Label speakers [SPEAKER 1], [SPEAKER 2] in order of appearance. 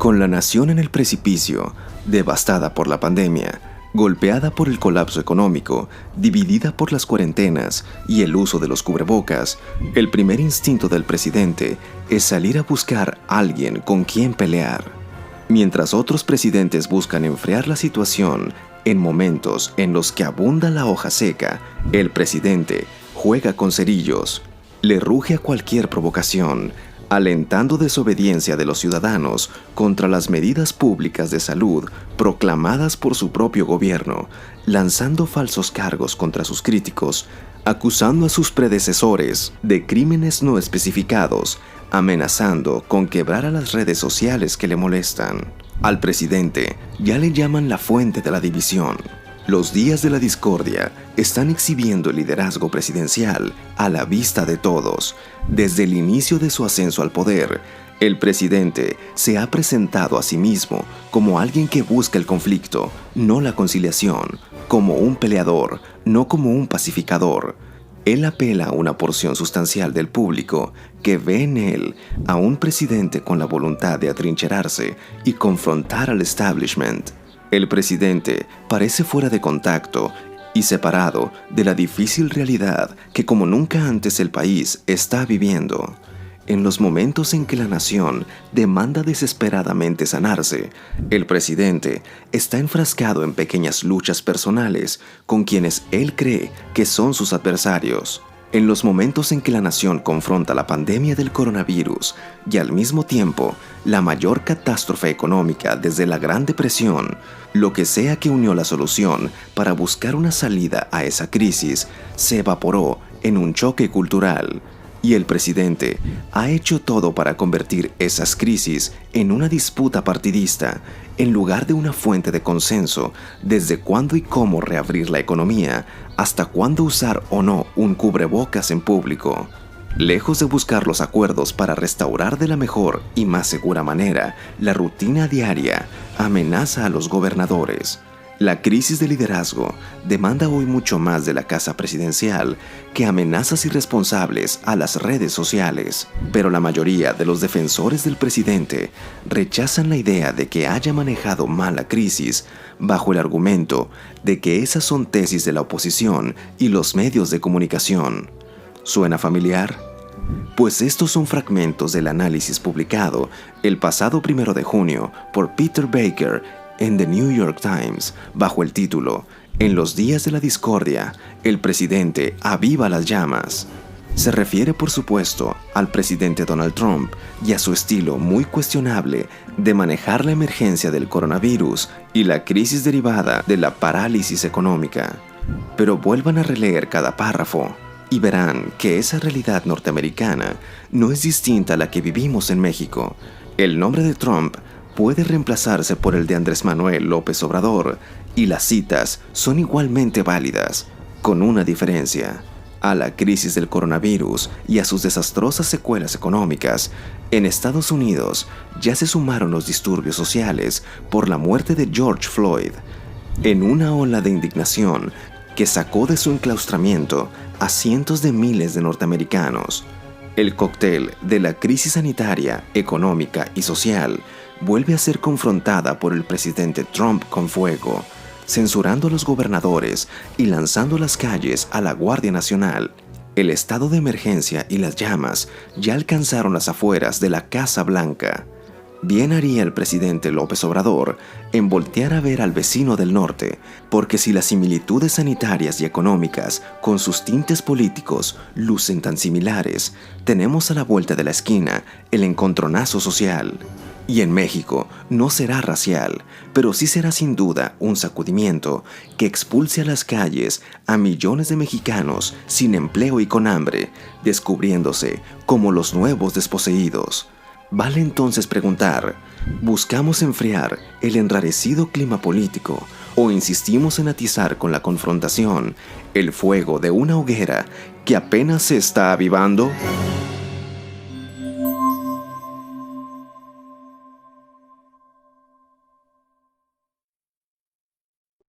[SPEAKER 1] Con la nación en el precipicio, devastada por la pandemia, golpeada por el colapso económico, dividida por las cuarentenas y el uso de los cubrebocas, el primer instinto del presidente es salir a buscar a alguien con quien pelear. Mientras otros presidentes buscan enfriar la situación en momentos en los que abunda la hoja seca, el presidente juega con cerillos, le ruge a cualquier provocación, alentando desobediencia de los ciudadanos contra las medidas públicas de salud proclamadas por su propio gobierno, lanzando falsos cargos contra sus críticos, acusando a sus predecesores de crímenes no especificados, amenazando con quebrar a las redes sociales que le molestan. Al presidente ya le llaman la fuente de la división. Los días de la discordia están exhibiendo el liderazgo presidencial a la vista de todos. Desde el inicio de su ascenso al poder, el presidente se ha presentado a sí mismo como alguien que busca el conflicto, no la conciliación, como un peleador, no como un pacificador. Él apela a una porción sustancial del público que ve en él a un presidente con la voluntad de atrincherarse y confrontar al establishment. El presidente parece fuera de contacto y separado de la difícil realidad que como nunca antes el país está viviendo. En los momentos en que la nación demanda desesperadamente sanarse, el presidente está enfrascado en pequeñas luchas personales con quienes él cree que son sus adversarios. En los momentos en que la nación confronta la pandemia del coronavirus y al mismo tiempo la mayor catástrofe económica desde la Gran Depresión, lo que sea que unió la solución para buscar una salida a esa crisis se evaporó en un choque cultural. Y el presidente ha hecho todo para convertir esas crisis en una disputa partidista, en lugar de una fuente de consenso desde cuándo y cómo reabrir la economía, hasta cuándo usar o no un cubrebocas en público. Lejos de buscar los acuerdos para restaurar de la mejor y más segura manera la rutina diaria, amenaza a los gobernadores. La crisis de liderazgo demanda hoy mucho más de la casa presidencial que amenazas irresponsables a las redes sociales, pero la mayoría de los defensores del presidente rechazan la idea de que haya manejado mal la crisis bajo el argumento de que esas son tesis de la oposición y los medios de comunicación. ¿Suena familiar? Pues estos son fragmentos del análisis publicado el pasado 1 de junio por Peter Baker en The New York Times, bajo el título «En los días de la discordia, el presidente aviva las llamas». Se refiere, por supuesto, al presidente Donald Trump y a su estilo muy cuestionable de manejar la emergencia del coronavirus y la crisis derivada de la parálisis económica. Pero vuelvan a releer cada párrafo y verán que esa realidad norteamericana no es distinta a la que vivimos en México. El nombre de Trump puede reemplazarse por el de Andrés Manuel López Obrador, y las citas son igualmente válidas, con una diferencia. A la crisis del coronavirus y a sus desastrosas secuelas económicas, en Estados Unidos ya se sumaron los disturbios sociales por la muerte de George Floyd, en una ola de indignación que sacó de su enclaustramiento a cientos de miles de norteamericanos. El cóctel de la crisis sanitaria, económica y social vuelve a ser confrontada por el presidente Trump con fuego, censurando a los gobernadores y lanzando a las calles a la Guardia Nacional. El estado de emergencia y las llamas ya alcanzaron las afueras de la Casa Blanca. Bien haría el presidente López Obrador en voltear a ver al vecino del norte, porque si las similitudes sanitarias y económicas con sus tintes políticos lucen tan similares, tenemos a la vuelta de la esquina el encontronazo social. Y en México no será racial, pero sí será sin duda un sacudimiento que expulse a las calles a millones de mexicanos sin empleo y con hambre, descubriéndose como los nuevos desposeídos. Vale entonces preguntar, ¿buscamos enfriar el enrarecido clima político o insistimos en atizar con la confrontación el fuego de una hoguera que apenas se está avivando?